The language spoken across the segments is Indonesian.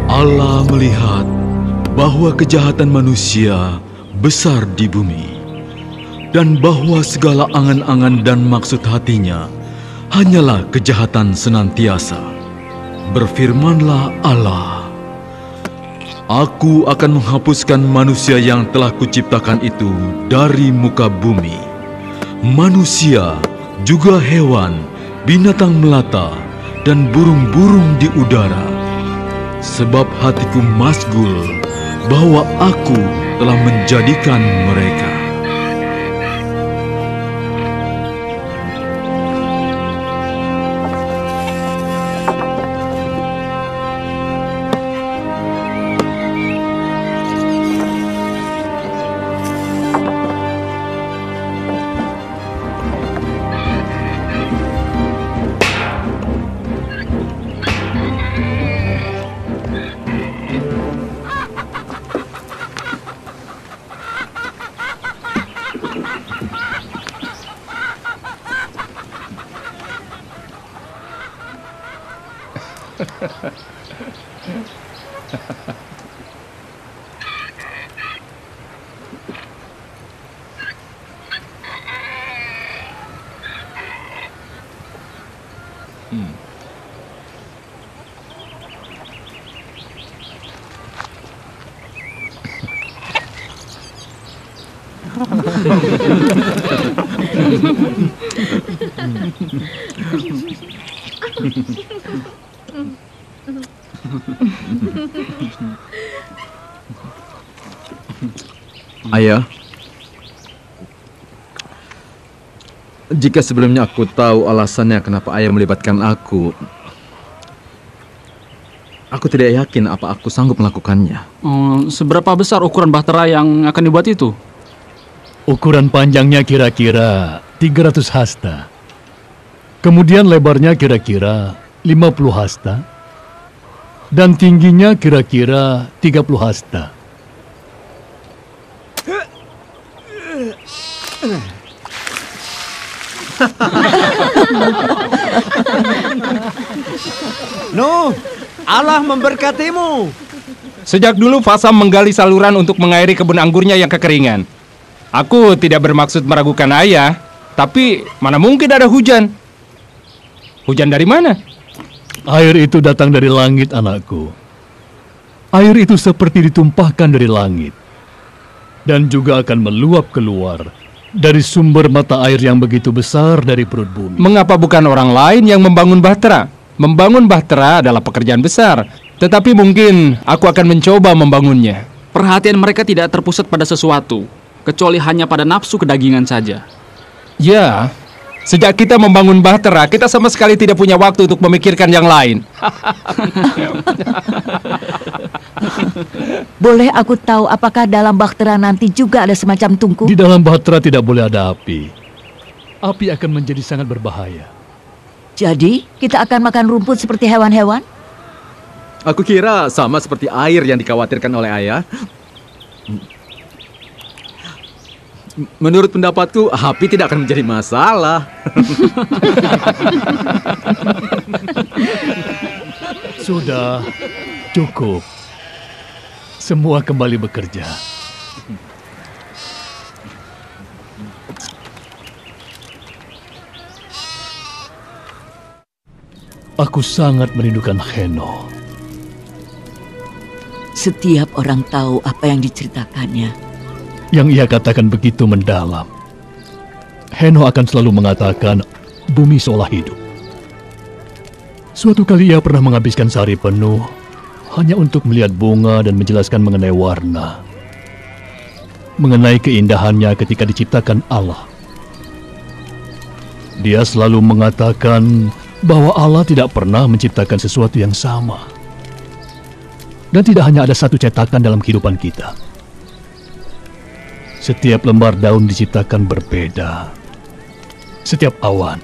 Allah melihat bahwa kejahatan manusia besar di bumi, dan bahwa segala angan-angan dan maksud hatinya hanyalah kejahatan senantiasa. Berfirmanlah Allah, Aku akan menghapuskan manusia yang telah kuciptakan itu dari muka bumi, manusia, juga hewan, binatang melata, dan burung-burung di udara. Sebab hatiku masgul bahwa aku telah menjadikan mereka. Ayah, jika sebelumnya aku tahu alasannya kenapa ayah melibatkan aku tidak yakin apa aku sanggup melakukannya. Seberapa besar ukuran bahtera yang akan dibuat itu? Ukuran panjangnya kira-kira 300 hasta. Kemudian lebarnya kira-kira 50 hasta. Dan tingginya kira-kira 30 hasta. Nuh, Allah memberkatimu. Sejak dulu Fasam menggali saluran untuk mengairi kebun anggurnya yang kekeringan. Aku tidak bermaksud meragukan ayah, tapi mana mungkin ada hujan? Hujan dari mana? Air itu datang dari langit, anakku. Air itu seperti ditumpahkan dari langit. Dan juga akan meluap keluar dari sumber mata air yang begitu besar dari perut bumi. Mengapa bukan orang lain yang membangun bahtera? Membangun bahtera adalah pekerjaan besar, tetapi mungkin aku akan mencoba membangunnya. Perhatian mereka tidak terpusat pada sesuatu, kecuali hanya pada nafsu kedagingan saja. Ya, sejak kita membangun bahtera, kita sama sekali tidak punya waktu untuk memikirkan yang lain. Boleh aku tahu apakah dalam bahtera nanti juga ada semacam tungku? Di dalam bahtera tidak boleh ada api. Api akan menjadi sangat berbahaya. Jadi, kita akan makan rumput seperti hewan-hewan? Aku kira sama seperti air yang dikhawatirkan oleh ayah. Menurut pendapatku, api tidak akan menjadi masalah. Sudah, cukup. Semua kembali bekerja. Aku sangat merindukan Heno. Setiap orang tahu apa yang diceritakannya. Yang ia katakan begitu mendalam. Heno akan selalu mengatakan bumi seolah hidup. Suatu kali ia pernah menghabiskan sehari penuh hanya untuk melihat bunga dan menjelaskan mengenai warna. Mengenai keindahannya ketika diciptakan Allah. Dia selalu mengatakan bahwa Allah tidak pernah menciptakan sesuatu yang sama. Dan tidak hanya ada satu cetakan dalam kehidupan kita. Setiap lembar daun diciptakan berbeda. Setiap awan,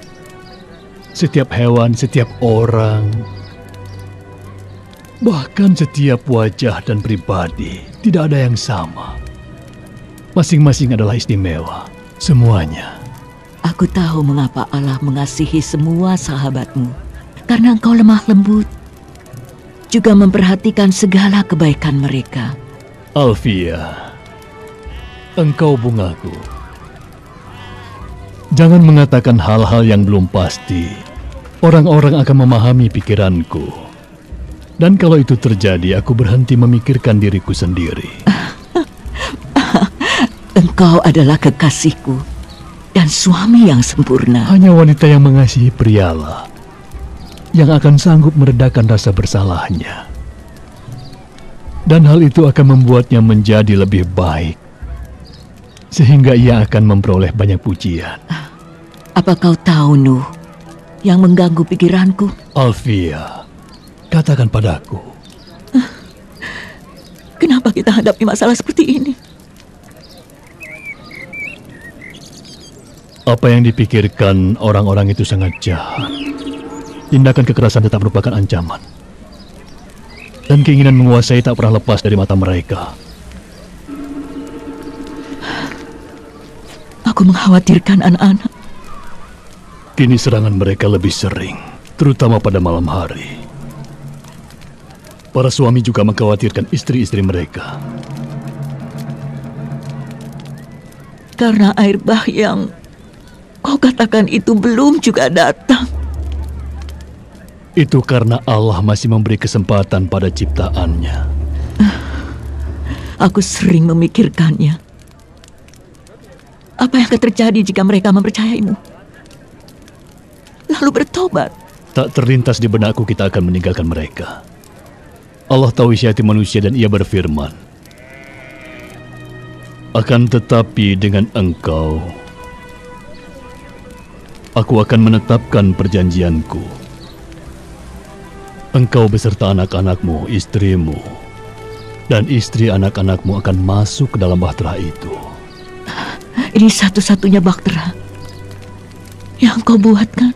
setiap hewan, setiap orang, bahkan setiap wajah dan pribadi tidak ada yang sama. Masing-masing adalah istimewa, semuanya. Aku tahu mengapa Allah mengasihi semua sahabatmu. Karena engkau lemah lembut. juga memperhatikan segala kebaikan mereka. Alfia, engkau bungaku. Jangan mengatakan hal-hal yang belum pasti. Orang-orang akan memahami pikiranku. Dan kalau itu terjadi, aku berhenti memikirkan diriku sendiri. Engkau adalah kekasihku dan suami yang sempurna. Hanya wanita yang mengasihi prialah yang akan sanggup meredakan rasa bersalahnya. Dan hal itu akan membuatnya menjadi lebih baik. Sehingga ia akan memperoleh banyak pujian. Apa kau tahu, Nuh, yang mengganggu pikiranku? Alfia, katakan padaku. Kenapa kita hadapi masalah seperti ini? Apa yang dipikirkan orang-orang itu sangat jahat. Tindakan kekerasan tetap merupakan ancaman. Dan keinginan menguasai tak pernah lepas dari mata mereka. Aku mengkhawatirkan anak-anak. Kini serangan mereka lebih sering, terutama pada malam hari. Para suami juga mengkhawatirkan istri-istri mereka. Karena air bah yang kau katakan itu belum juga datang. Itu karena Allah masih memberi kesempatan pada ciptaannya. Aku sering memikirkannya. Apa yang akan terjadi jika mereka mempercayaimu? Lalu bertobat. Tak terlintas di benakku kita akan meninggalkan mereka. Allah tahu isi hati manusia dan ia berfirman, akan tetapi dengan engkau, aku akan menetapkan perjanjianku. Engkau beserta anak-anakmu, istrimu, dan istri anak-anakmu akan masuk ke dalam bahtera itu. Ini satu-satunya bahtera yang kau buatkan.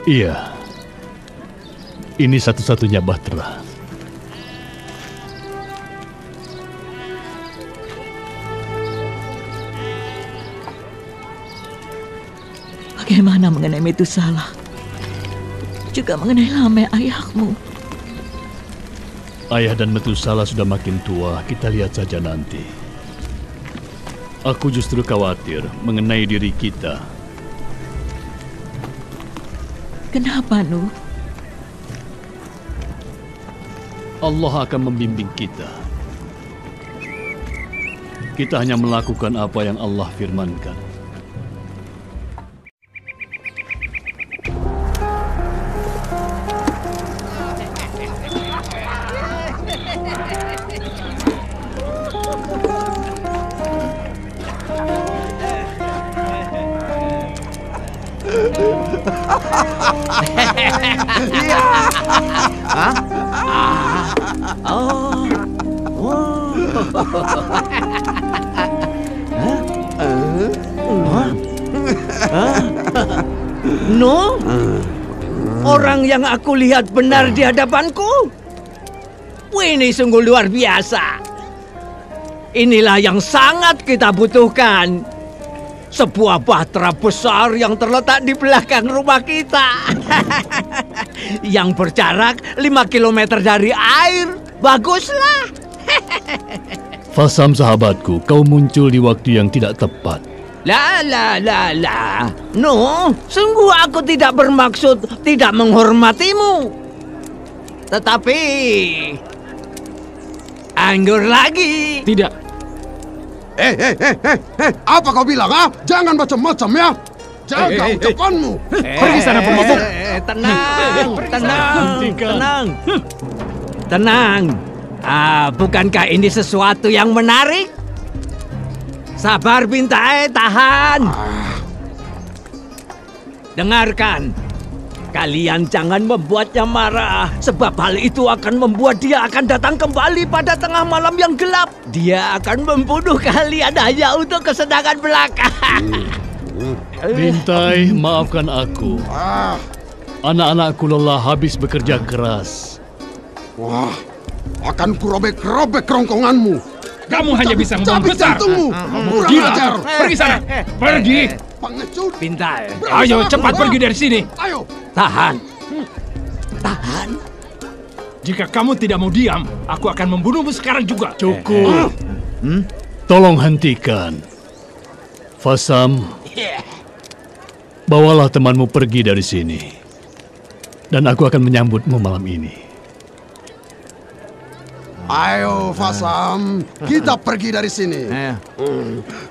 Iya, ini satu-satunya bahtera. Bagaimana mengenai Metusalah? Juga mengenai Lameh ayahmu. Ayah dan Metusalah sudah makin tua, kita lihat saja nanti. Aku justru khawatir mengenai diri kita. Kenapa, Nuh? Allah akan membimbing kita. Kita hanya melakukan apa yang Allah firmankan. No? Orang yang aku lihat benar di hadapanku? Ini sungguh luar biasa. Inilah yang sangat kita butuhkan. Sebuah bahtera besar yang terletak di belakang rumah kita. Yang berjarak 5 km dari air. Baguslah. Fasam sahabatku, kau muncul di waktu yang tidak tepat. La. No, sungguh aku tidak bermaksud tidak menghormatimu. Tetapi anggur lagi. Tidak. Apa kau bilang, ah? Jangan macam-macam ya. Jaga ucapanmu. Pergi sana pemabuk. Tenang. Bukankah ini sesuatu yang menarik? Sabar Bintai, tahan. Dengarkan. Kalian jangan membuatnya marah, sebab hal itu akan membuat dia akan datang kembali pada tengah malam yang gelap. Dia akan membunuh kalian hanya untuk kesenangan belaka. Bintai, maafkan aku. Anak-anakku lelah habis bekerja keras. Wah, akan kurobek-robek kerongkonganmu. Kamu hanya bisa ngomong besar. Kurang Gila. ajar. Pergi sana. Pergi. pengecut. Pintai. Ayo cepat pergi dari sini. Ayo. Tahan. Tahan. Jika kamu tidak mau diam, aku akan membunuhmu sekarang juga. Cukup. Tolong hentikan. Fasam, bawalah temanmu pergi dari sini. Dan aku akan menyambutmu malam ini. Ayo Fasam, kita pergi dari sini.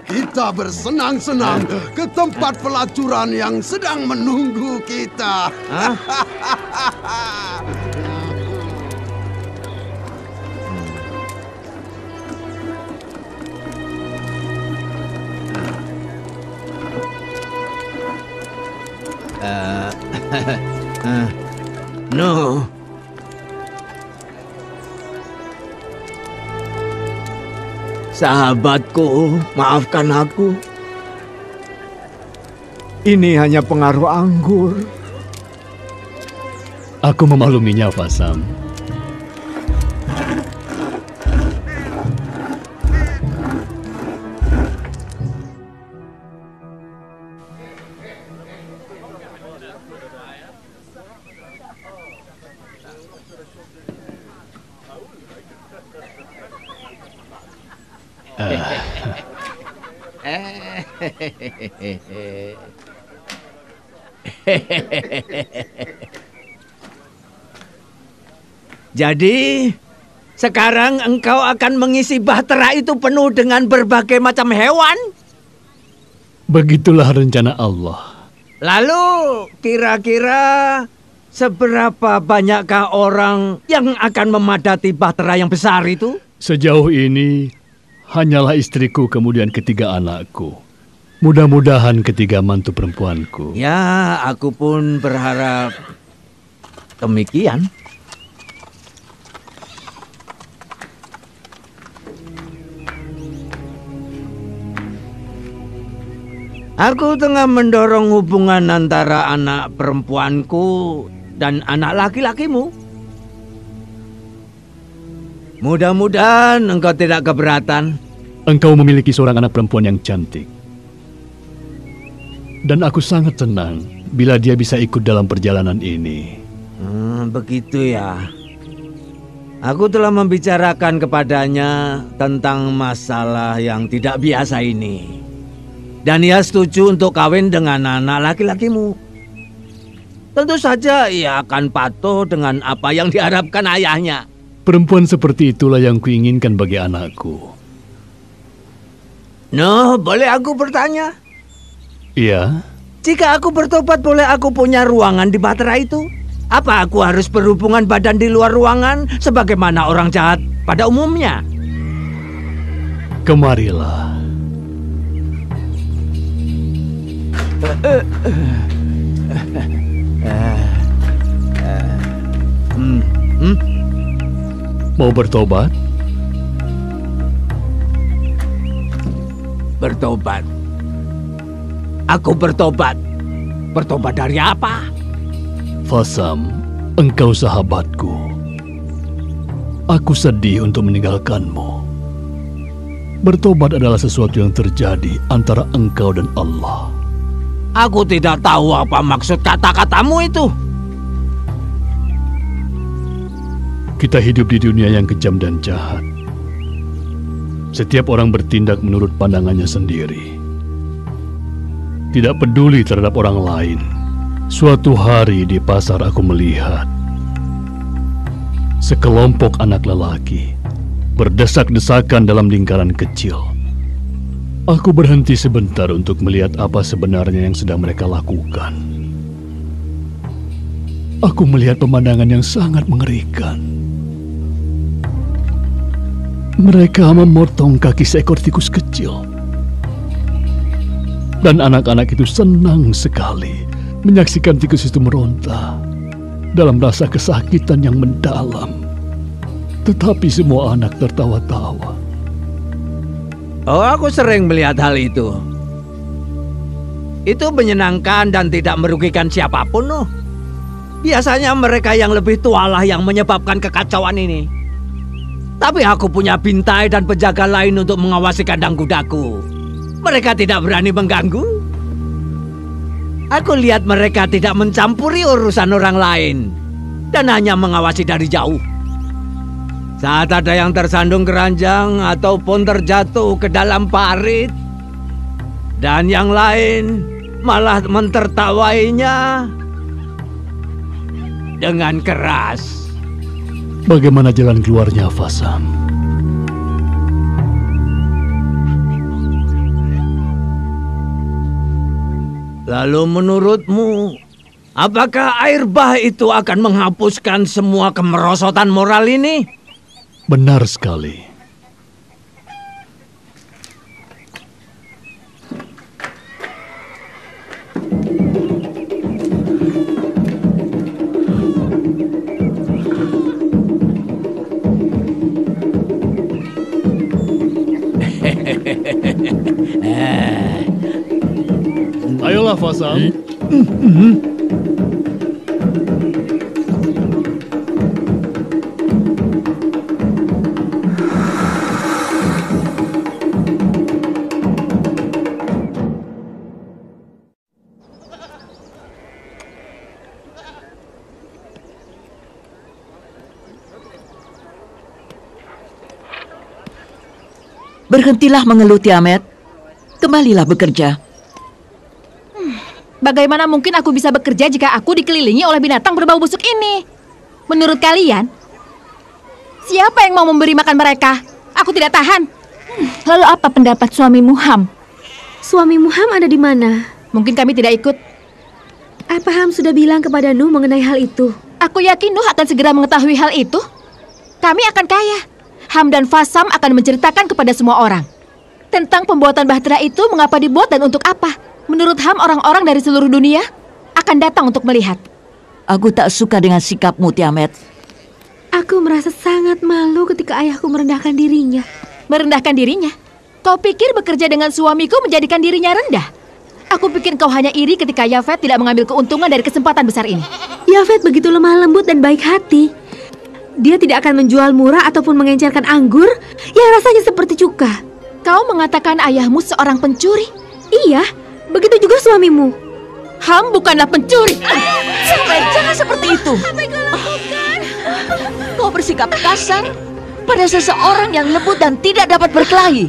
Kita bersenang-senang ke tempat pelacuran yang sedang menunggu kita. No. Sahabatku, maafkan aku. Ini hanya pengaruh anggur. Aku memakluminya, Fasam. Jadi, sekarang engkau akan mengisi bahtera itu penuh dengan berbagai macam hewan? Begitulah rencana Allah. Lalu, kira-kira seberapa banyakkah orang yang akan memadati bahtera yang besar itu? Sejauh ini, hanyalah istriku kemudian ketiga anakku. Mudah-mudahan ketiga mantu perempuanku. Ya, aku pun berharap demikian. Aku tengah mendorong hubungan antara anak perempuanku dan anak laki-lakimu. Mudah-mudahan engkau tidak keberatan. Engkau memiliki seorang anak perempuan yang cantik. Dan aku sangat senang bila dia bisa ikut dalam perjalanan ini. Begitu ya. Aku telah membicarakan kepadanya tentang masalah yang tidak biasa ini. Dan ia setuju untuk kawin dengan anak laki-lakimu. Tentu saja ia akan patuh dengan apa yang diharapkan ayahnya. Perempuan seperti itulah yang kuinginkan bagi anakku. No, boleh aku bertanya? Iya? Jika aku bertobat, boleh aku punya ruangan di bahtera itu? Apa aku harus berhubungan badan di luar ruangan sebagaimana orang jahat pada umumnya? Kemarilah. Mau bertobat? Bertobat. Aku bertobat. Bertobat dari apa? Fasam, engkau sahabatku. Aku sedih untuk meninggalkanmu. Bertobat adalah sesuatu yang terjadi antara engkau dan Allah. Aku tidak tahu apa maksud kata-katamu itu. Kita hidup di dunia yang kejam dan jahat. Setiap orang bertindak menurut pandangannya sendiri. Tidak peduli terhadap orang lain. Suatu hari di pasar aku melihat sekelompok anak lelaki berdesak-desakan dalam lingkaran kecil. Aku berhenti sebentar untuk melihat apa sebenarnya yang sedang mereka lakukan. Aku melihat pemandangan yang sangat mengerikan. Mereka memotong kaki seekor tikus kecil. Dan anak-anak itu senang sekali menyaksikan tikus itu meronta dalam rasa kesakitan yang mendalam. Tetapi semua anak tertawa-tawa. Oh, aku sering melihat hal itu. Itu menyenangkan dan tidak merugikan siapapun, noh. Biasanya mereka yang lebih tualah yang menyebabkan kekacauan ini. Tapi aku punya bintai dan penjaga lain untuk mengawasi kandang kudaku. Mereka tidak berani mengganggu. Aku lihat mereka tidak mencampuri urusan orang lain dan hanya mengawasi dari jauh. Saat ada yang tersandung keranjang ataupun terjatuh ke dalam parit, dan yang lain malah mentertawainya dengan keras. Bagaimana jalan keluarnya, Fasam? Lalu menurutmu, apakah air bah itu akan menghapuskan semua kemerosotan moral ini? Benar sekali. Ayolah, Fasam. Berhentilah mengeluh, Tiamat. Kembalilah bekerja. Bagaimana mungkin aku bisa bekerja jika aku dikelilingi oleh binatang berbau busuk ini? Menurut kalian, siapa yang mau memberi makan mereka? Aku tidak tahan. Lalu apa pendapat suamimu, Ham? Suamimu Ham ada di mana? Mungkin kami tidak ikut. Apa Ham sudah bilang kepada Nuh mengenai hal itu? Aku yakin Nuh akan segera mengetahui hal itu. Kami akan kaya. Ham dan Fasam akan menceritakan kepada semua orang tentang pembuatan bahtera itu, mengapa dibuat dan untuk apa. Menurut Ham, orang-orang dari seluruh dunia akan datang untuk melihat. Aku tak suka dengan sikapmu, Tiamat. Aku merasa sangat malu ketika ayahku merendahkan dirinya. Merendahkan dirinya? Kau pikir bekerja dengan suamiku menjadikan dirinya rendah? Aku pikir kau hanya iri ketika Yafet tidak mengambil keuntungan dari kesempatan besar ini. Yafet begitu lemah lembut dan baik hati. Dia tidak akan menjual murah ataupun mengencerkan anggur yang rasanya seperti cuka. Kau mengatakan ayahmu seorang pencuri? Iya, begitu juga suamimu. Ham bukanlah pencuri. Jangan seperti itu. Apa yang kau lakukan? Kau bersikap kasar pada seseorang yang lembut dan tidak dapat berkelahi.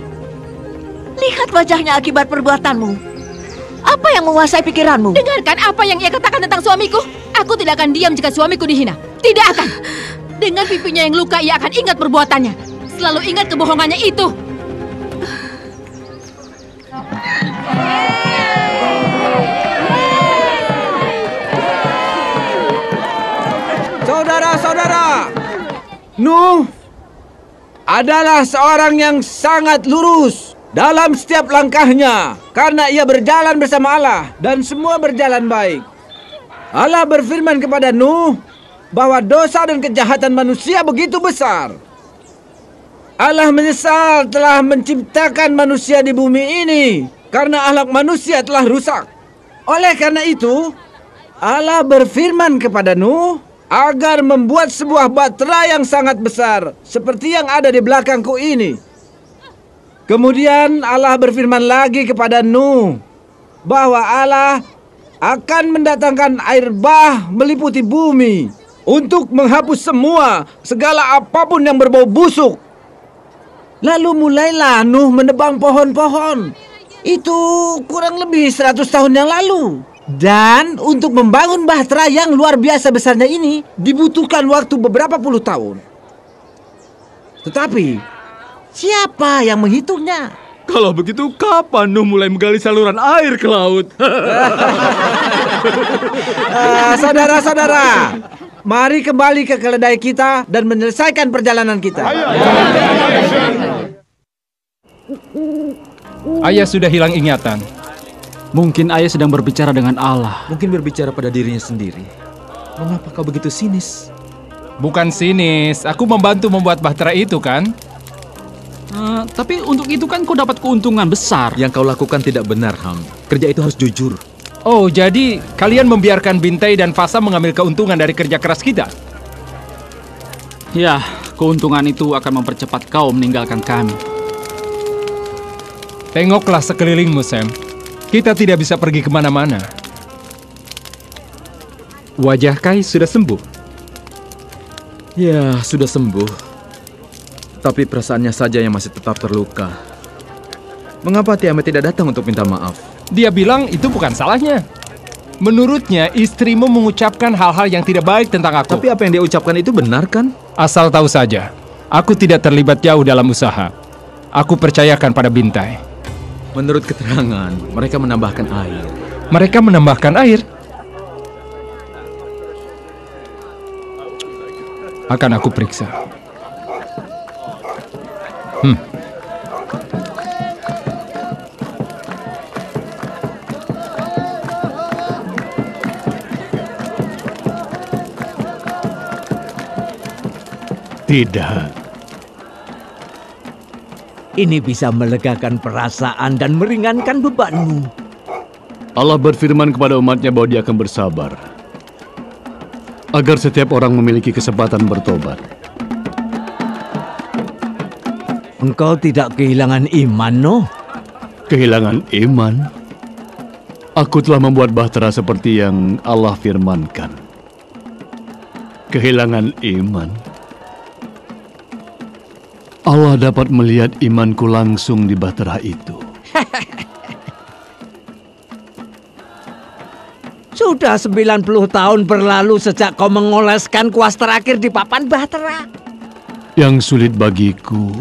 Lihat wajahnya akibat perbuatanmu. Apa yang menguasai pikiranmu? Dengarkan apa yang ia katakan tentang suamiku. Aku tidak akan diam jika suamiku dihina. Tidak akan. Dengan pipinya yang luka, ia akan ingat perbuatannya. Selalu ingat kebohongannya itu. Saudara-saudara, Nuh adalah seorang yang sangat lurus dalam setiap langkahnya karena ia berjalan bersama Allah dan semua berjalan baik. Allah berfirman kepada Nuh bahwa dosa dan kejahatan manusia begitu besar. Allah menyesal telah menciptakan manusia di bumi ini karena akhlak manusia telah rusak. Oleh karena itu, Allah berfirman kepada Nuh agar membuat sebuah bahtera yang sangat besar seperti yang ada di belakangku ini. Kemudian Allah berfirman lagi kepada Nuh bahwa Allah akan mendatangkan air bah meliputi bumi untuk menghapus segala apapun yang berbau busuk. Lalu mulailah Nuh menebang pohon-pohon. Itu kurang lebih 100 tahun yang lalu. Dan untuk membangun bahtera yang luar biasa besarnya ini dibutuhkan waktu beberapa puluh tahun. Tetapi siapa yang menghitungnya? Kalau begitu, kapan Nuh mulai menggali saluran air ke laut? Saudara-saudara, mari kembali ke keledai kita dan menyelesaikan perjalanan kita. Ayah sudah hilang ingatan. Mungkin ayah sedang berbicara dengan Allah. Mungkin berbicara pada dirinya sendiri. Mengapa kau begitu sinis? Bukan sinis, aku membantu membuat bahtera itu kan? Tapi untuk itu kan kau dapat keuntungan besar. Yang kau lakukan tidak benar, Ham. Kerja itu harus jujur. Oh, jadi kalian membiarkan Bintai dan Fasam mengambil keuntungan dari kerja keras kita? Ya, keuntungan itu akan mempercepat kau meninggalkan kami. Tengoklah sekelilingmu, Sam. Kita tidak bisa pergi kemana-mana. wajah Kai sudah sembuh. Ya, sudah sembuh. Tapi perasaannya saja yang masih tetap terluka. Mengapa Tiamat tidak datang untuk minta maaf? Dia bilang itu bukan salahnya. Menurutnya, istrimu mengucapkan hal-hal yang tidak baik tentang aku. Tapi apa yang dia ucapkan itu benar kan? Asal tahu saja, aku tidak terlibat jauh dalam usaha. Aku percayakan pada Bintai. Menurut keterangan, mereka menambahkan air. Mereka menambahkan air? Akan aku periksa. Tidak. Ini bisa melegakan perasaan dan meringankan bebanmu. Allah berfirman kepada umatnya bahwa dia akan bersabar, agar setiap orang memiliki kesempatan bertobat. Engkau tidak kehilangan iman, Noh? Kehilangan iman? Aku telah membuat bahtera seperti yang Allah firmankan. Kehilangan iman? Allah dapat melihat imanku langsung di bahtera itu. Sudah 90 tahun berlalu sejak kau mengoleskan kuas terakhir di papan bahtera. Yang sulit bagiku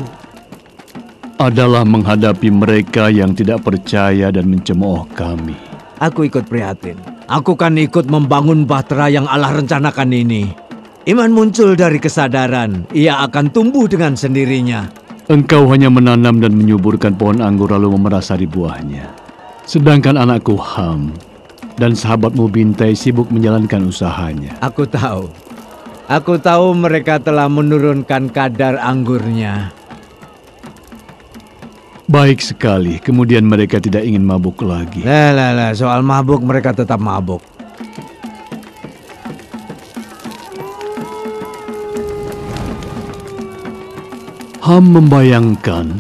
adalah menghadapi mereka yang tidak percaya dan mencemooh kami. Aku ikut prihatin. Aku kan ikut membangun bahtera yang Allah rencanakan ini. Iman muncul dari kesadaran. Ia akan tumbuh dengan sendirinya. Engkau hanya menanam dan menyuburkan pohon anggur lalu memerasari buahnya. Sedangkan anakku Ham dan sahabatmu Bintai sibuk menjalankan usahanya. Aku tahu. Aku tahu mereka telah menurunkan kadar anggurnya. Baik sekali, kemudian mereka tidak ingin mabuk lagi. Soal mabuk mereka tetap mabuk. Ham membayangkan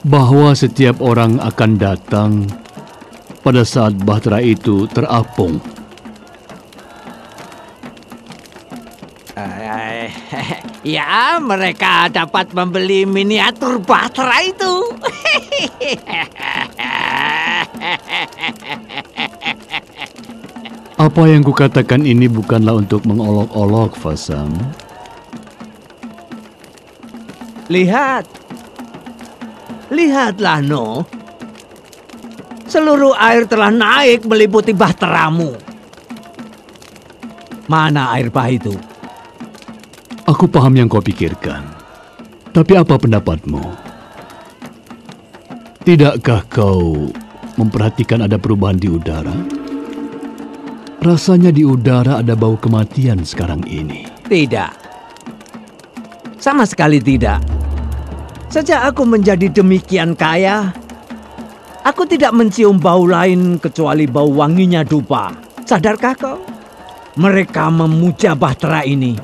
bahwa setiap orang akan datang pada saat bahtera itu terapung. Ya, mereka dapat membeli miniatur bahtera itu. Apa yang kukatakan ini bukanlah untuk mengolok-olok, Fasam. Lihatlah, No. Seluruh air telah naik meliputi bahteramu. Mana air bah itu? Aku paham yang kau pikirkan. Tapi apa pendapatmu? Tidakkah kau memperhatikan ada perubahan di udara? Rasanya di udara ada bau kematian sekarang ini. Tidak. Sama sekali tidak. Sejak aku menjadi demikian kaya, aku tidak mencium bau lain kecuali bau wanginya dupa. Sadarkah kau? Mereka memuja bahtera ini.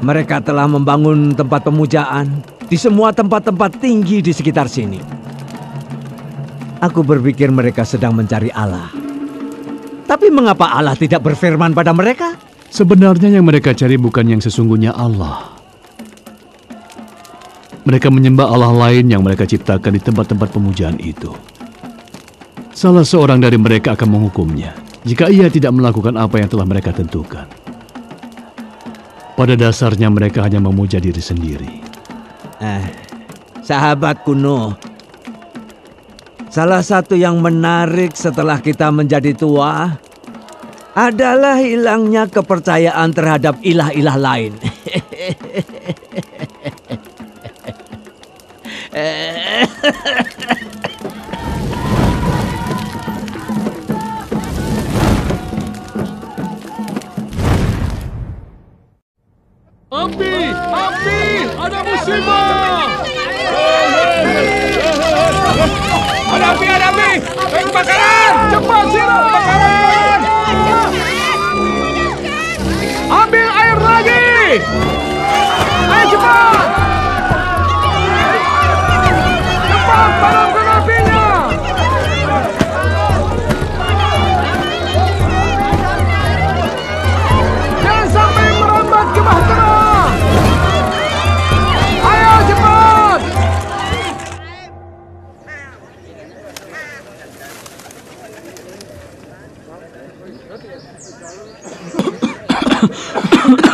Mereka telah membangun tempat pemujaan di semua tempat-tempat tinggi di sekitar sini. Aku berpikir mereka sedang mencari Allah. Tapi mengapa Allah tidak berfirman pada mereka? Sebenarnya yang mereka cari bukan yang sesungguhnya Allah. Mereka menyembah Allah lain yang mereka ciptakan di tempat-tempat pemujaan itu. Salah seorang dari mereka akan menghukumnya jika ia tidak melakukan apa yang telah mereka tentukan. Pada dasarnya mereka hanya memuja diri sendiri. Sahabat kuno, salah satu yang menarik setelah kita menjadi tua adalah hilangnya kepercayaan terhadap ilah-ilah lain. Api! Ada musibah! Ada api! Kebakaran! Cepat siram kebakaran! Ambil air lagi! Ayo cepat! Cepat padamkan apinya!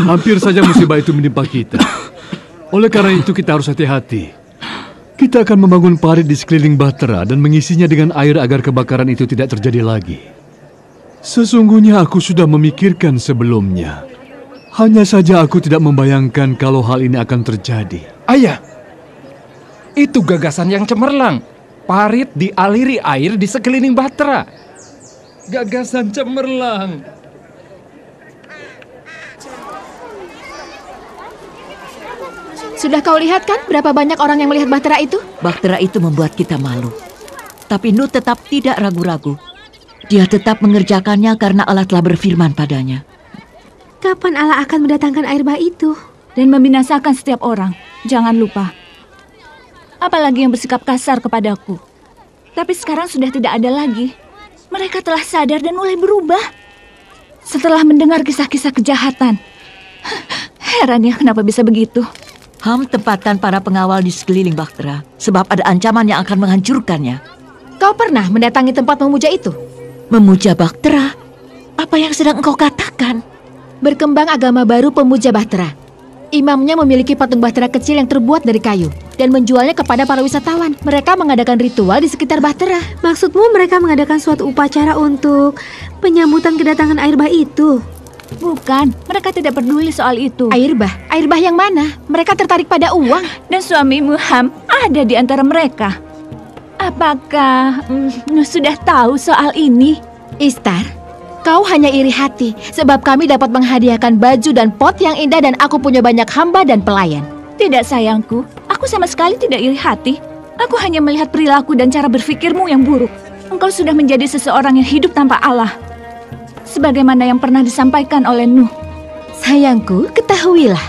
Hampir saja musibah itu menimpa kita. Oleh karena itu kita harus hati-hati. Kita akan membangun parit di sekeliling Bahtera dan mengisinya dengan air agar kebakaran itu tidak terjadi lagi. Sesungguhnya aku sudah memikirkan sebelumnya. Hanya saja aku tidak membayangkan kalau hal ini akan terjadi. Ayah, itu gagasan yang cemerlang. Parit dialiri air di sekeliling Bahtera. Gagasan cemerlang. Sudah kau lihat kan berapa banyak orang yang melihat Bahtera itu? Bahtera itu membuat kita malu. Tapi Nuh tetap tidak ragu-ragu. Dia tetap mengerjakannya karena Allah telah berfirman padanya. Kapan Allah akan mendatangkan air bah itu? Dan membinasakan setiap orang. Jangan lupa. Apalagi yang bersikap kasar kepadaku. Tapi sekarang sudah tidak ada lagi. Mereka telah sadar dan mulai berubah. Setelah mendengar kisah-kisah kejahatan. Heran ya kenapa bisa begitu. Ham tempatkan para pengawal di sekeliling Bahtera. Sebab ada ancaman yang akan menghancurkannya. Kau pernah mendatangi tempat memuja itu? Memuja Bahtera? Apa yang sedang engkau katakan? Berkembang agama baru pemuja Bahtera. Imamnya memiliki patung Bahtera kecil yang terbuat dari kayu dan menjualnya kepada para wisatawan. Mereka mengadakan ritual di sekitar Bahtera. Maksudmu mereka mengadakan suatu upacara untuk penyambutan kedatangan air bah itu? Bukan, mereka tidak peduli soal itu. Air bah yang mana? Mereka tertarik pada uang. Dan suamimu Ham ada di antara mereka. Apakah sudah tahu soal ini? Istar, kau hanya iri hati sebab kami dapat menghadiahkan baju dan pot yang indah dan aku punya banyak hamba dan pelayan. Tidak sayangku, aku sama sekali tidak iri hati. Aku hanya melihat perilaku dan cara berpikirmu yang buruk. Engkau sudah menjadi seseorang yang hidup tanpa Allah. Sebagaimana yang pernah disampaikan oleh Nuh. Sayangku, ketahuilah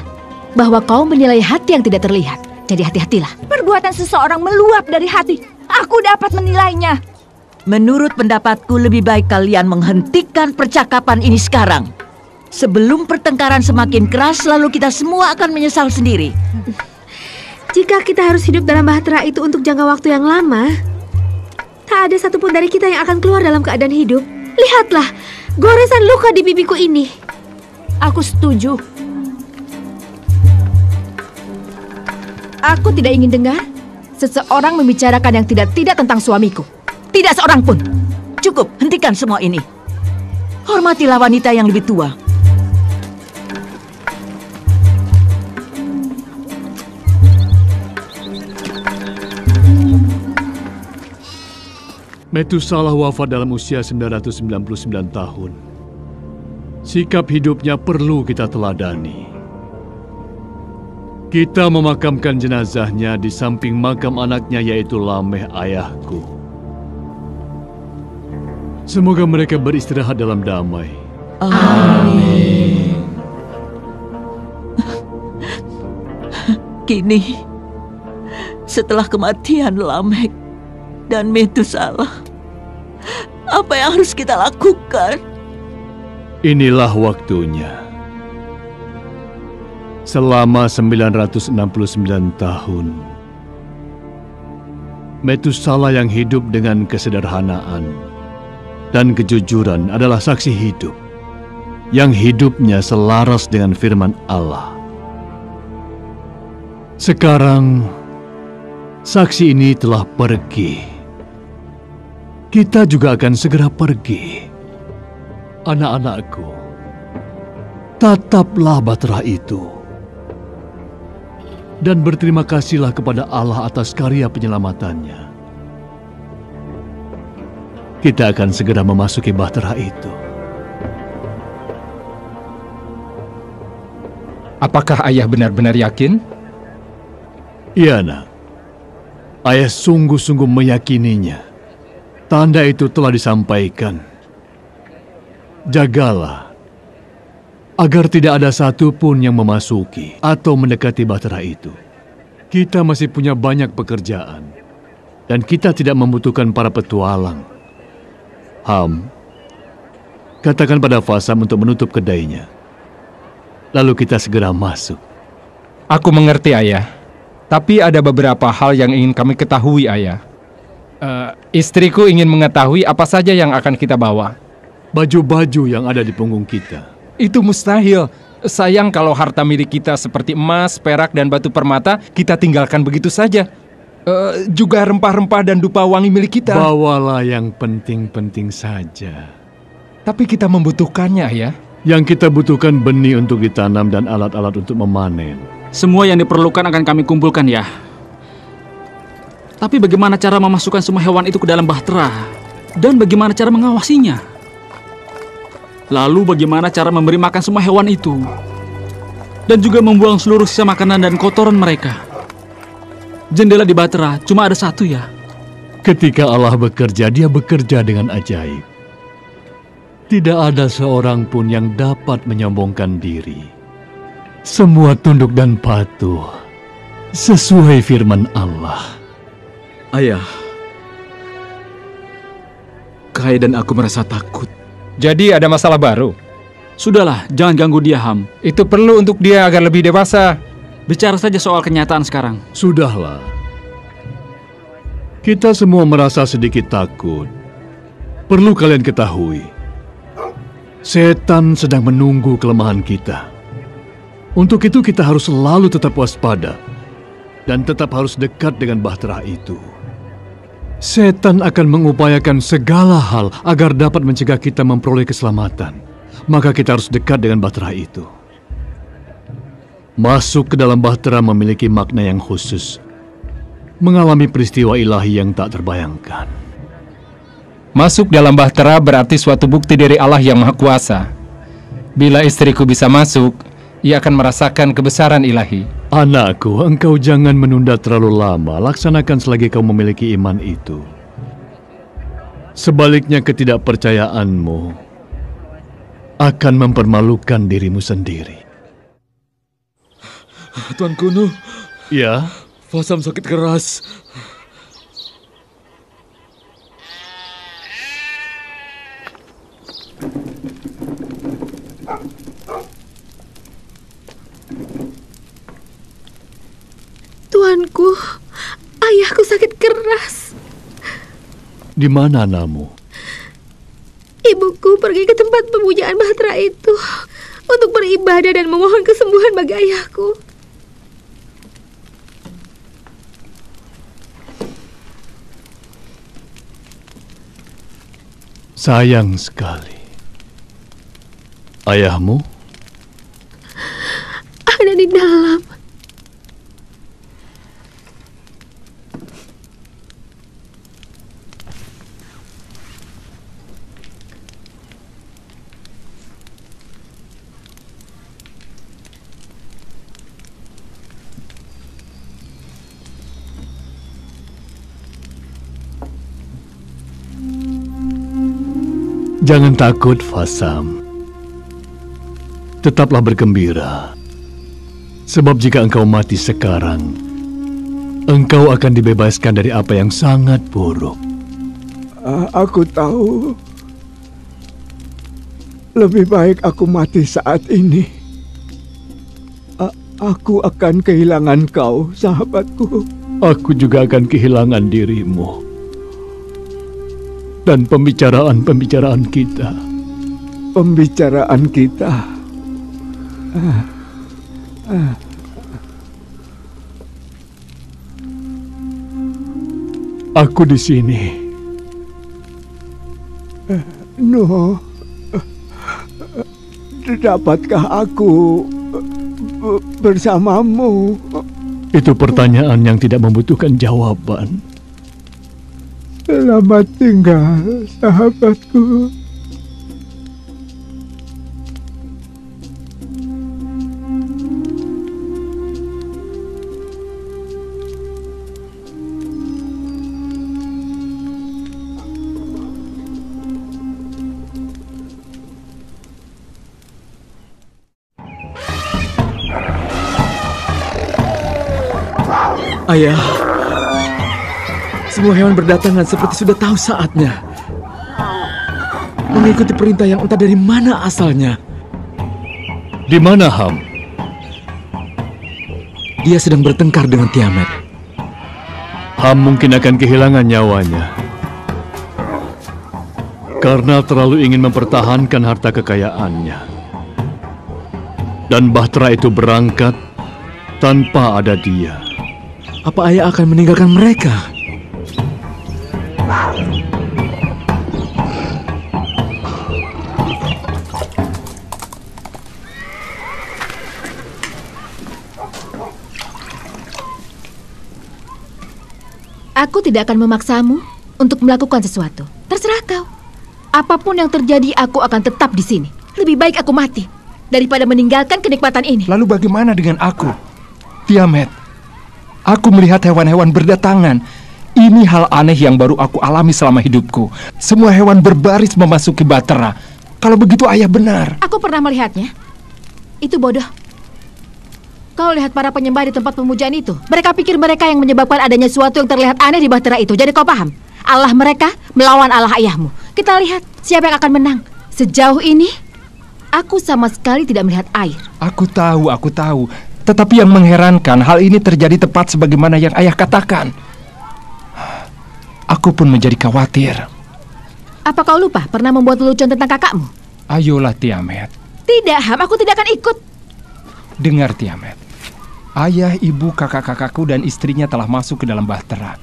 bahwa kau menilai hati yang tidak terlihat. Jadi hati-hatilah. Perbuatan seseorang meluap dari hati. Aku dapat menilainya. Menurut pendapatku lebih baik kalian menghentikan percakapan ini sekarang. Sebelum pertengkaran semakin keras, lalu kita semua akan menyesal sendiri. Jika kita harus hidup dalam Bahtera itu untuk jangka waktu yang lama, tak ada satupun dari kita yang akan keluar dalam keadaan hidup. Lihatlah, goresan luka di pipiku ini. Aku setuju. Aku tidak ingin dengar seseorang membicarakan yang tidak tentang suamiku. Tidak seorang pun. Cukup, hentikan semua ini. Hormatilah wanita yang lebih tua. Metusalah wafat dalam usia 999 tahun. Sikap hidupnya perlu kita teladani. Kita memakamkan jenazahnya di samping makam anaknya yaitu Lameh ayahku. Semoga mereka beristirahat dalam damai. Amin. Kini, setelah kematian Lameh dan Metusalah, apa yang harus kita lakukan? Inilah waktunya. Selama 969 tahun, Metusalah yang hidup dengan kesederhanaan dan kejujuran adalah saksi hidup yang hidupnya selaras dengan firman Allah. Sekarang, saksi ini telah pergi. Kita juga akan segera pergi. Anak-anakku, tataplah Bahtera itu. Dan berterima kasihlah kepada Allah atas karya penyelamatannya. Kita akan segera memasuki Bahtera itu. Apakah ayah benar-benar yakin? Iya, nak. Ayah sungguh-sungguh meyakininya. Tanda itu telah disampaikan. Jagalah, agar tidak ada satupun yang memasuki atau mendekati Bahtera itu. Kita masih punya banyak pekerjaan, dan kita tidak membutuhkan para petualang. Ham, katakan pada Fasam untuk menutup kedainya. Lalu kita segera masuk. Aku mengerti, ayah. Tapi ada beberapa hal yang ingin kami ketahui, ayah. Istriku ingin mengetahui apa saja yang akan kita bawa. Baju-baju yang ada di punggung kita. Itu mustahil. Sayang kalau harta milik kita seperti emas, perak, dan batu permata kita tinggalkan begitu saja. Juga rempah-rempah dan dupa wangi milik kita. Bawalah yang penting-penting saja. Tapi kita membutuhkannya, ya. Yang kita butuhkan benih untuk ditanam dan alat-alat untuk memanen. Semua yang diperlukan akan kami kumpulkan, ya. Tapi bagaimana cara memasukkan semua hewan itu ke dalam bahtera? Dan bagaimana cara mengawasinya? Lalu bagaimana cara memberi makan semua hewan itu? Dan juga membuang seluruh sisa makanan dan kotoran mereka. Jendela di bahtera cuma ada satu, ya. Ketika Allah bekerja, Dia bekerja dengan ajaib. Tidak ada seorang pun yang dapat menyombongkan diri. Semua tunduk dan patuh sesuai firman Allah. Ayah, Kai dan aku merasa takut. Jadi ada masalah baru? Sudahlah, jangan ganggu dia, Ham. Itu perlu untuk dia agar lebih dewasa. Bicara saja soal kenyataan sekarang. Sudahlah. Kita semua merasa sedikit takut. Perlu kalian ketahui, setan sedang menunggu kelemahan kita. Untuk itu kita harus selalu tetap waspada dan tetap harus dekat dengan bahtera itu. Setan akan mengupayakan segala hal agar dapat mencegah kita memperoleh keselamatan. Maka kita harus dekat dengan bahtera itu. Masuk ke dalam bahtera memiliki makna yang khusus. Mengalami peristiwa ilahi yang tak terbayangkan. Masuk dalam bahtera berarti suatu bukti dari Allah yang Maha Kuasa. Bila istriku bisa masuk, ia akan merasakan kebesaran ilahi. Anakku, engkau jangan menunda terlalu lama. Laksanakan selagi kau memiliki iman itu. Sebaliknya ketidakpercayaanmu akan mempermalukan dirimu sendiri. Tuan Kuno. Ya? Fasam sakit keras. Tuanku, ayahku sakit keras. Di mana Namu? Ibuku pergi ke tempat pemujaan bahtera itu untuk beribadah dan memohon kesembuhan bagi ayahku. Sayang sekali. Ayahmu? Ada di dalam. Jangan takut, Fasam. Tetaplah bergembira. Sebab jika engkau mati sekarang, engkau akan dibebaskan dari apa yang sangat buruk. Aku tahu. Lebih baik aku mati saat ini. Aku akan kehilangan kau, sahabatku. Aku juga akan kehilangan dirimu. Dan pembicaraan-pembicaraan kita. Pembicaraan kita. Aku di sini. No. Dapatkah aku bersamamu? Itu pertanyaan yang tidak membutuhkan jawaban. Selamat tinggal, sahabatku. Ayah, semua hewan berdatangan seperti sudah tahu saatnya. Mengikuti perintah yang entah dari mana asalnya. Di mana Ham? Dia sedang bertengkar dengan Tiamat. Ham mungkin akan kehilangan nyawanya. Karena terlalu ingin mempertahankan harta kekayaannya. Dan Bahtera itu berangkat tanpa ada dia. Apa ayah akan meninggalkan mereka? Aku tidak akan memaksamu untuk melakukan sesuatu. Terserah kau. Apapun yang terjadi, aku akan tetap di sini. Lebih baik aku mati daripada meninggalkan kenikmatan ini. Lalu bagaimana dengan aku? Tiamat, aku melihat hewan-hewan berdatangan. Ini hal aneh yang baru aku alami selama hidupku. Semua hewan berbaris memasuki Bahtera. Kalau begitu ayah benar. Aku pernah melihatnya. Itu bodoh. Kau lihat para penyembah di tempat pemujaan itu. Mereka pikir mereka yang menyebabkan adanya sesuatu yang terlihat aneh di Bahtera itu. Jadi kau paham? Allah mereka melawan Allah ayahmu. Kita lihat siapa yang akan menang. Sejauh ini, aku sama sekali tidak melihat air. Aku tahu. Tetapi yang mengherankan, hal ini terjadi tepat sebagaimana yang ayah katakan. Aku pun menjadi khawatir. Apa kau lupa pernah membuat lelucon tentang kakakmu? Ayolah Tiamat. Tidak, Ham. Aku tidak akan ikut. Dengar Tiamat. Ayah, ibu, kakak-kakakku dan istrinya telah masuk ke dalam Bahtera.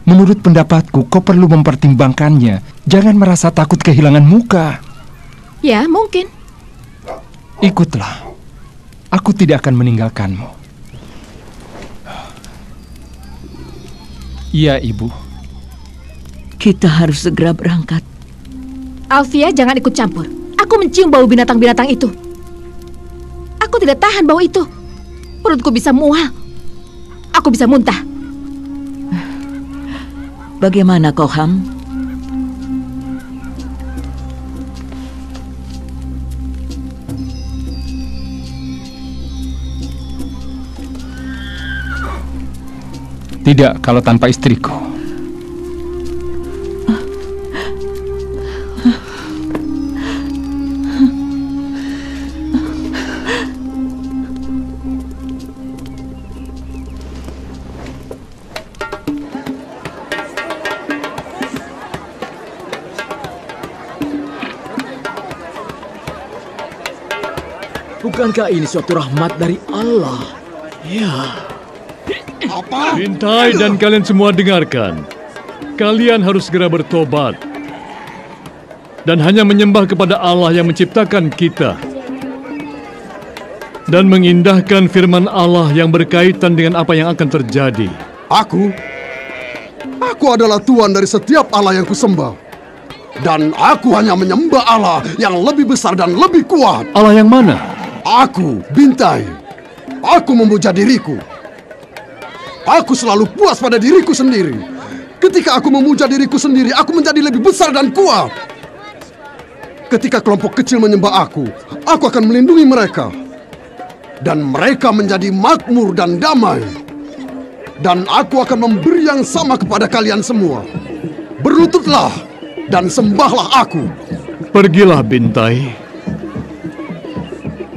Menurut pendapatku, kau perlu mempertimbangkannya. Jangan merasa takut kehilangan muka. Ya, mungkin. Ikutlah. Aku tidak akan meninggalkanmu. Iya, ibu. Kita harus segera berangkat. Alfia, jangan ikut campur. Aku mencium bau binatang-binatang itu. Aku tidak tahan bau itu. Perutku bisa mual. Aku bisa muntah. Bagaimana kau, Ham? Tidak kalau tanpa istriku. Bukankah ini suatu rahmat dari Allah? Ya. Apa? Bintai dan kalian semua dengarkan. Kalian harus segera bertobat. Dan hanya menyembah kepada Allah yang menciptakan kita. Dan mengindahkan firman Allah yang berkaitan dengan apa yang akan terjadi. Aku adalah Tuhan dari setiap Allah yang kusembah. Dan aku hanya menyembah Allah yang lebih besar dan lebih kuat. Allah yang mana? Aku, Bintai. Aku memuja diriku. Aku selalu puas pada diriku sendiri. Ketika aku memuja diriku sendiri, aku menjadi lebih besar dan kuat. Ketika kelompok kecil menyembah aku akan melindungi mereka. Dan mereka menjadi makmur dan damai. Dan aku akan memberi yang sama kepada kalian semua. Berlututlah dan sembahlah aku. Pergilah, Bintai.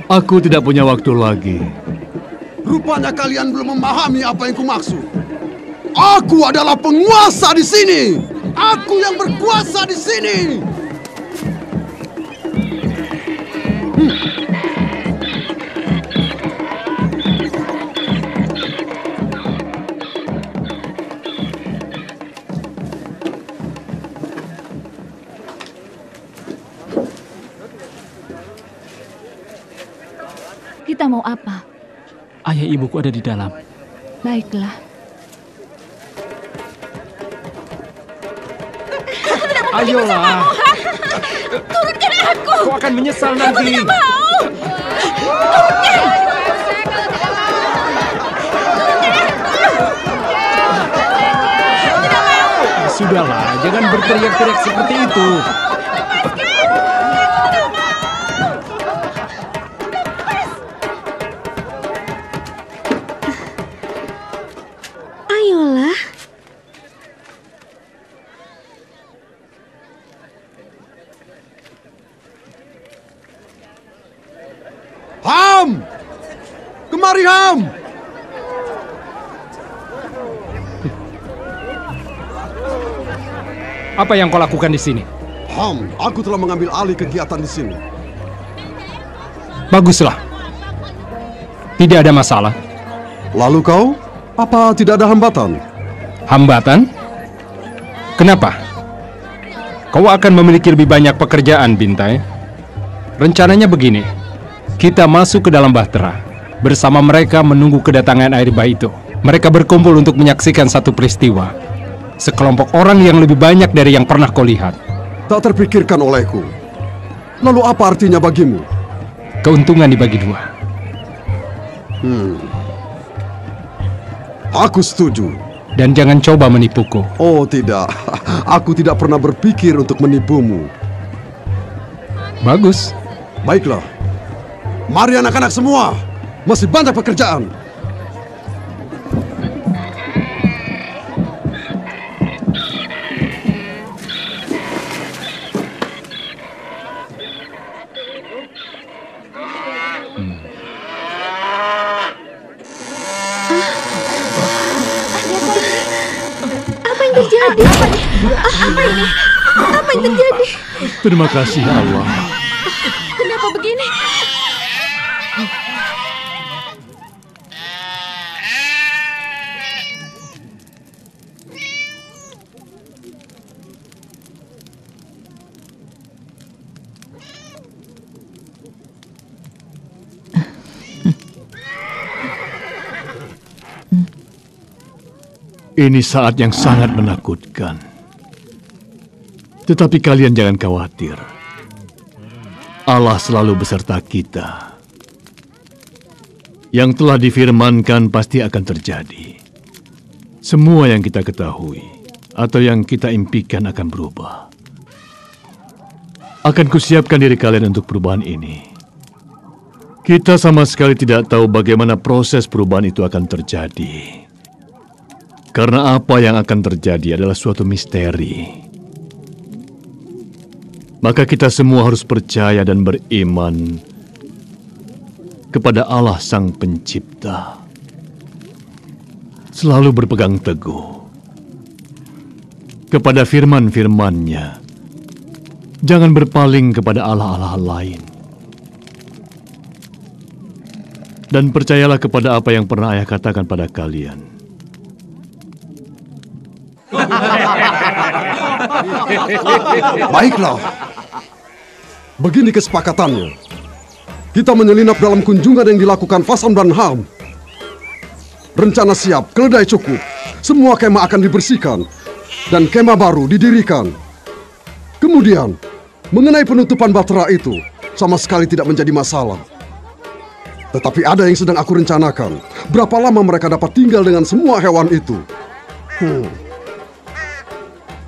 Aku tidak punya waktu lagi. Rupanya kalian belum memahami apa yang kumaksud. Aku adalah penguasa di sini. Aku yang berkuasa di sini. Kita mau apa? Ayah ibuku ada di dalam. Baiklah. Ayolah. Turunkan aku. Kau akan menyesal nanti. Aku tidak mau. Turunkan. Sudahlah, jangan berteriak-teriak seperti itu. Ayolah. Ham! Kemari, Ham! Apa yang kau lakukan di sini? Ham, aku telah mengambil alih kegiatan di sini. Baguslah. Tidak ada masalah. Lalu kau, apa tidak ada hambatan? Hambatan? Kenapa? Kau akan memiliki lebih banyak pekerjaan, Bintai. Rencananya begini, kita masuk ke dalam bahtera. Bersama mereka menunggu kedatangan air bah itu. Mereka berkumpul untuk menyaksikan satu peristiwa. Sekelompok orang yang lebih banyak dari yang pernah kau lihat. Tak terpikirkan olehku. Lalu apa artinya bagimu? Keuntungan dibagi dua. Aku setuju. Dan jangan coba menipuku. Oh tidak, aku tidak pernah berpikir untuk menipumu. Bagus. Baiklah. Mari anak-anak semua, masih banyak pekerjaan. Terjadi? Apa ini? Apa yang terjadi? Terima kasih Allah. Kenapa begini? Ini saat yang sangat menakutkan. Tetapi kalian jangan khawatir. Allah selalu beserta kita. Yang telah difirmankan pasti akan terjadi. Semua yang kita ketahui atau yang kita impikan akan berubah. Akan kusiapkan diri kalian untuk perubahan ini. Kita sama sekali tidak tahu bagaimana proses perubahan itu akan terjadi. Karena apa yang akan terjadi adalah suatu misteri. Maka kita semua harus percaya dan beriman kepada Allah Sang Pencipta. Selalu berpegang teguh kepada firman-firman-Nya. Jangan berpaling kepada Allah-Allah lain. Dan percayalah kepada apa yang pernah Ayah katakan pada kalian. Baiklah. Begini kesepakatannya. Kita menyelinap dalam kunjungan yang dilakukan Fasam dan Ham. Rencana siap, keledai cukup. Semua kemah akan dibersihkan. Dan kemah baru didirikan. Kemudian, mengenai penutupan bahtera itu, sama sekali tidak menjadi masalah. Tetapi ada yang sedang aku rencanakan. Berapa lama mereka dapat tinggal dengan semua hewan itu?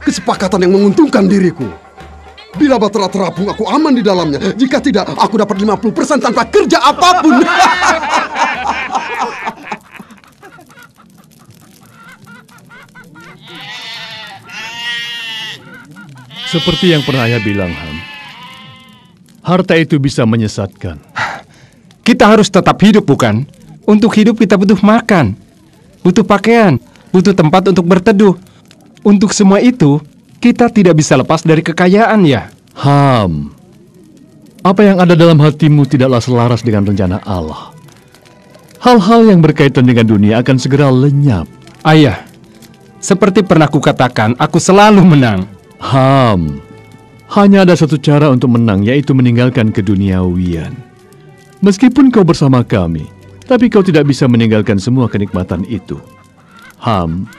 Kesepakatan yang menguntungkan diriku. Bila bahtera terapung, aku aman di dalamnya. Jika tidak, aku dapat 50% tanpa kerja apapun. Seperti yang pernah Ayah bilang, Ham. Harta itu bisa menyesatkan. Kita harus tetap hidup, bukan? Untuk hidup kita butuh makan, butuh pakaian, butuh tempat untuk berteduh. Untuk semua itu, kita tidak bisa lepas dari kekayaan, ya? Ham, apa yang ada dalam hatimu tidaklah selaras dengan rencana Allah. Hal-hal yang berkaitan dengan dunia akan segera lenyap. Ayah, seperti pernah kukatakan, aku selalu menang. Ham, hanya ada satu cara untuk menang, yaitu meninggalkan keduniawian. Meskipun kau bersama kami, tapi kau tidak bisa meninggalkan semua kenikmatan itu. Ham,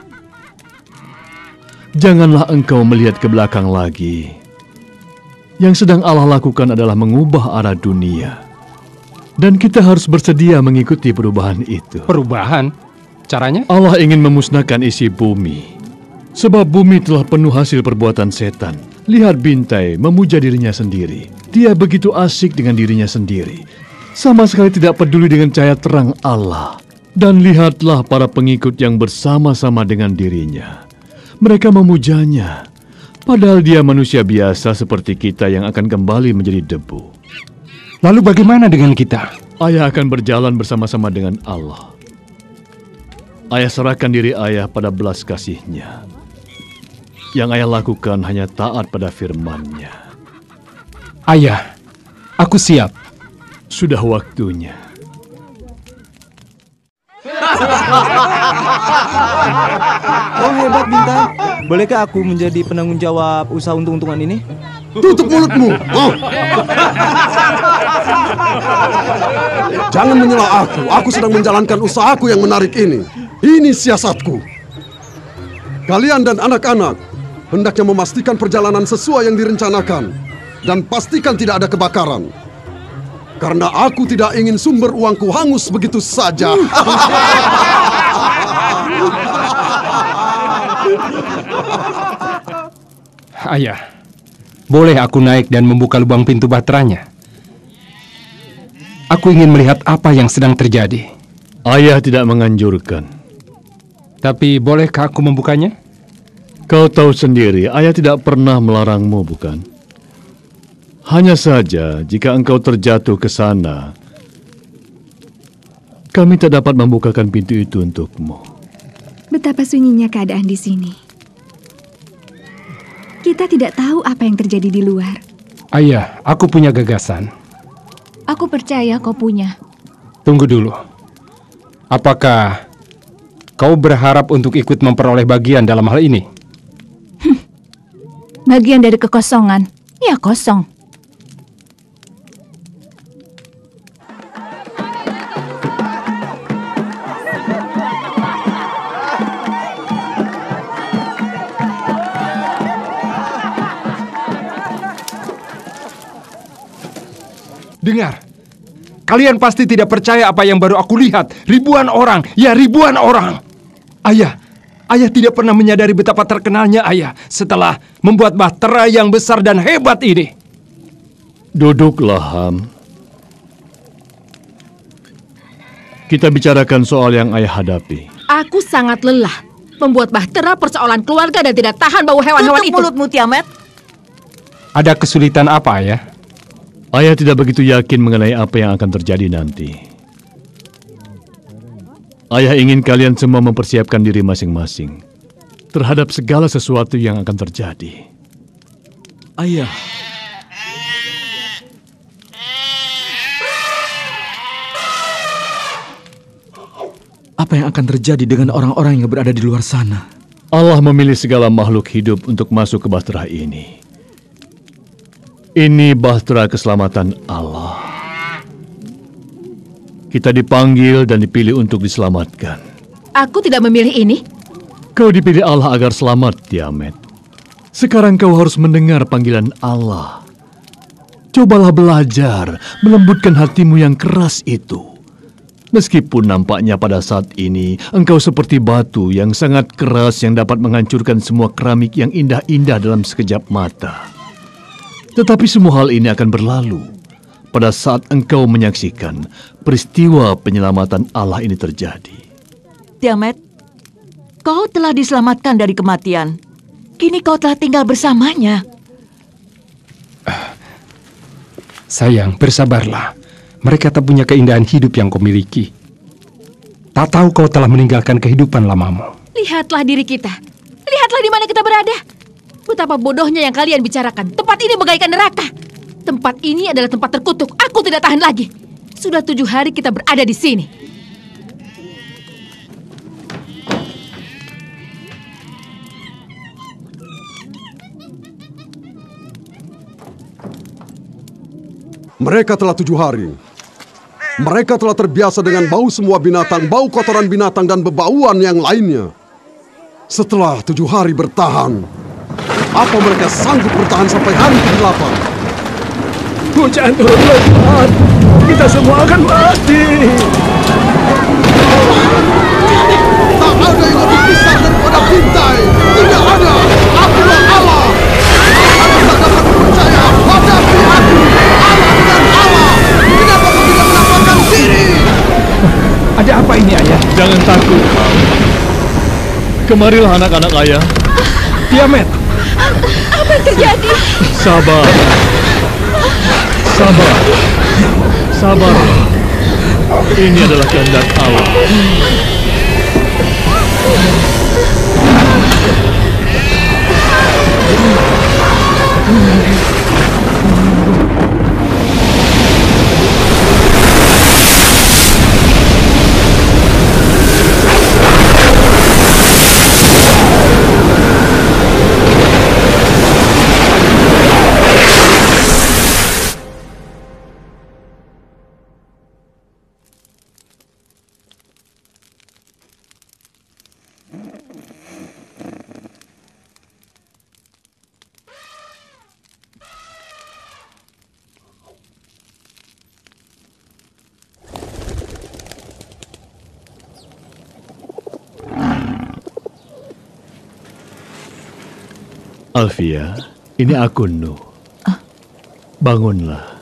janganlah engkau melihat ke belakang lagi. Yang sedang Allah lakukan adalah mengubah arah dunia. Dan kita harus bersedia mengikuti perubahan itu. Perubahan? Caranya? Allah ingin memusnahkan isi bumi. Sebab bumi telah penuh hasil perbuatan setan. Lihat Bintai memuja dirinya sendiri. Dia begitu asik dengan dirinya sendiri. Sama sekali tidak peduli dengan cahaya terang Allah. Dan lihatlah para pengikut yang bersama-sama dengan dirinya. Mereka memujanya, padahal dia manusia biasa seperti kita yang akan kembali menjadi debu. Lalu bagaimana dengan kita? Ayah akan berjalan bersama-sama dengan Allah. Ayah serahkan diri Ayah pada belas kasih-Nya. Yang Ayah lakukan hanya taat pada firman-Nya. Ayah, aku siap. Sudah waktunya. Oh hebat Bintang. Bolehkah aku menjadi penanggung jawab usaha untung-untungan ini? Tutup mulutmu. Oh. Jangan menyela aku. Aku sedang menjalankan usahaku yang menarik ini. Ini siasatku. Kalian dan anak-anak hendaknya memastikan perjalanan sesuai yang direncanakan. Dan pastikan tidak ada kebakaran. Karena aku tidak ingin sumber uangku hangus begitu saja. Ayah, boleh aku naik dan membuka lubang pintu bahteranya? Aku ingin melihat apa yang sedang terjadi. Ayah tidak menganjurkan. Tapi bolehkah aku membukanya? Kau tahu sendiri, ayah tidak pernah melarangmu, bukan? Hanya saja, jika engkau terjatuh ke sana, kami tak dapat membukakan pintu itu untukmu. Betapa sunyinya keadaan di sini. Kita tidak tahu apa yang terjadi di luar. Ayah, aku punya gagasan. Aku percaya kau punya. Tunggu dulu. Apakah kau berharap untuk ikut memperoleh bagian dalam hal ini? Bagian dari kekosongan. Ya kosong. Dengar, kalian pasti tidak percaya apa yang baru aku lihat. Ribuan orang, ya ribuan orang. Ayah tidak pernah menyadari betapa terkenalnya ayah setelah membuat bahtera yang besar dan hebat ini. Duduklah, Ham. Kita bicarakan soal yang ayah hadapi. Aku sangat lelah. Membuat bahtera persoalan keluarga dan tidak tahan bau hewan-hewan itu. Tutup mulutmu, Tiamat. Ada kesulitan apa, ayah? Ayah tidak begitu yakin mengenai apa yang akan terjadi nanti. Ayah ingin kalian semua mempersiapkan diri masing-masing terhadap segala sesuatu yang akan terjadi. Ayah. Apa yang akan terjadi dengan orang-orang yang berada di luar sana? Allah memilih segala makhluk hidup untuk masuk ke bahtera ini. Ini bahtera keselamatan Allah. Kita dipanggil dan dipilih untuk diselamatkan. Aku tidak memilih ini. Kau dipilih Allah agar selamat, Tiamat. Sekarang kau harus mendengar panggilan Allah. Cobalah belajar melembutkan hatimu yang keras itu. Meskipun nampaknya pada saat ini engkau seperti batu yang sangat keras yang dapat menghancurkan semua keramik yang indah-indah dalam sekejap mata. Tetapi semua hal ini akan berlalu pada saat engkau menyaksikan peristiwa penyelamatan Allah ini terjadi. Tiamat, kau telah diselamatkan dari kematian. Kini kau telah tinggal bersamanya. Sayang, bersabarlah. Mereka tak punya keindahan hidup yang kau miliki. Tak tahu kau telah meninggalkan kehidupan lamamu. Lihatlah diri kita. Lihatlah di mana kita berada. Betapa bodohnya yang kalian bicarakan. Tempat ini bagaikan neraka. Tempat ini adalah tempat terkutuk. Aku tidak tahan lagi. Sudah 7 hari kita berada di sini. Mereka telah 7 hari. Mereka telah terbiasa dengan bau semua binatang, bau kotoran binatang dan bebauan yang lainnya. Setelah 7 hari bertahan, apa mereka sanggup bertahan sampai hari ke-8? Hujan turun lebat. Kita semua akan mati. Tak ada yang lebih besar daripada Bintai. Tidak ada. Akulah Allah. Aku tak dapat percaya. Hadapi aku. Allah dan Allah. Kenapa kau tidak menampakkan diri? Ada apa ini, ayah? Jangan takut. Kemarilah anak-anak ayah. Tiamat. Apa yang terjadi? Sabar. Sabar. Sabar. Ini adalah kehendak Allah. Alfia, ini aku, Nuh. Bangunlah.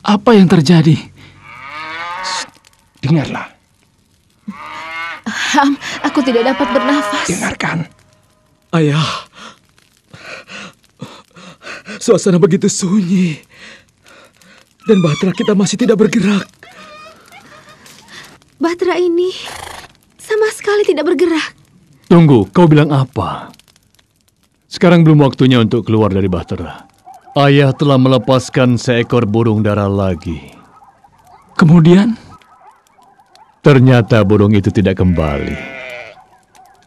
Apa yang terjadi? Dengarlah. Ham, aku tidak dapat bernafas. Dengarkan. Ayah, suasana begitu sunyi. Dan bahtera kita masih tidak bergerak. Bahtera ini sama sekali tidak bergerak. Tunggu, kau bilang apa? Sekarang belum waktunya untuk keluar dari bahtera. Ayah telah melepaskan seekor burung dara lagi. Kemudian? Ternyata burung itu tidak kembali.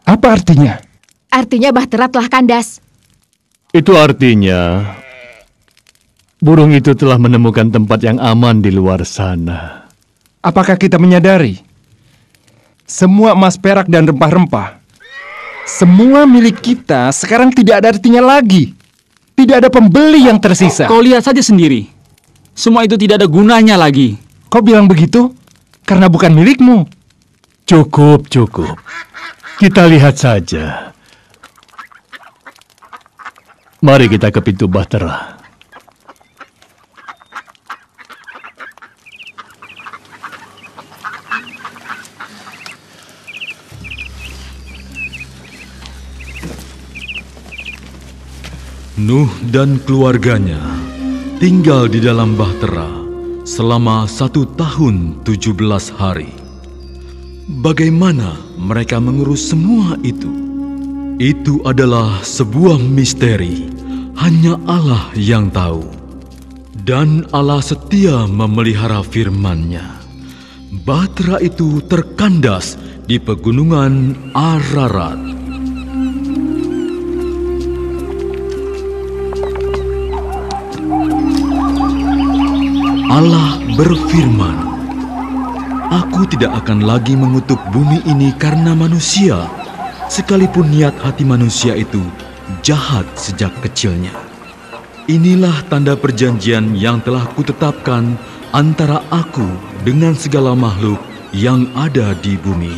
Apa artinya? Artinya bahtera telah kandas. Itu artinya burung itu telah menemukan tempat yang aman di luar sana. Apakah kita menyadari semua emas, perak, dan rempah-rempah, semua milik kita sekarang tidak ada artinya lagi? Tidak ada pembeli yang tersisa. Kau lihat saja sendiri. Semua itu tidak ada gunanya lagi. Kau bilang begitu karena bukan milikmu. Cukup. Kita lihat saja. Mari kita ke pintu bahtera. Nuh dan keluarganya tinggal di dalam bahtera selama 1 tahun 17 hari. Bagaimana mereka mengurus semua itu? Itu adalah sebuah misteri, hanya Allah yang tahu. Dan Allah setia memelihara firman-Nya. Bahtera itu terkandas di pegunungan Ararat. Allah berfirman, "Aku tidak akan lagi mengutuk bumi ini karena manusia, sekalipun niat hati manusia itu jahat sejak kecilnya. Inilah tanda perjanjian yang telah kutetapkan antara aku dengan segala makhluk yang ada di bumi.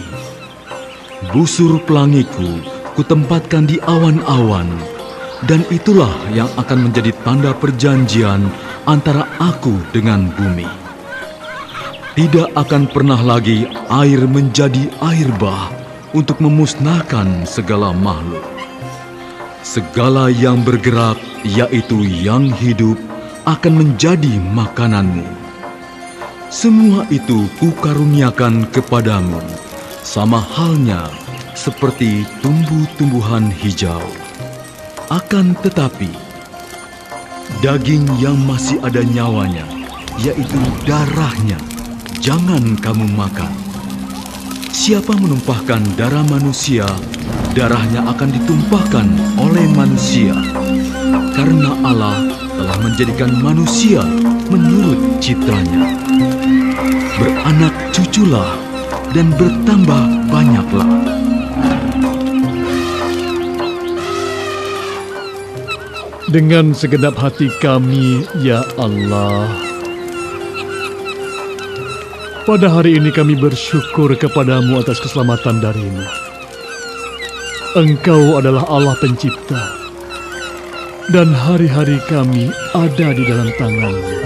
Busur pelangiku kutempatkan di awan-awan, dan itulah yang akan menjadi tanda perjanjian antara aku dengan bumi. Tidak akan pernah lagi air menjadi air bah untuk memusnahkan segala makhluk. Segala yang bergerak, yaitu yang hidup, akan menjadi makananmu. Semua itu kukaruniakan kepadamu, sama halnya seperti tumbuh-tumbuhan hijau. Akan tetapi, daging yang masih ada nyawanya, yaitu darahnya, jangan kamu makan. Siapa menumpahkan darah manusia, darahnya akan ditumpahkan oleh manusia. Karena Allah telah menjadikan manusia menurut citranya. Beranak cuculah dan bertambah banyaklah." Dengan segenap hati kami, ya Allah, pada hari ini kami bersyukur kepadamu atas keselamatan darimu. Engkau adalah Allah pencipta, dan hari-hari kami ada di dalam tangan-Mu.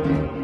Thank you.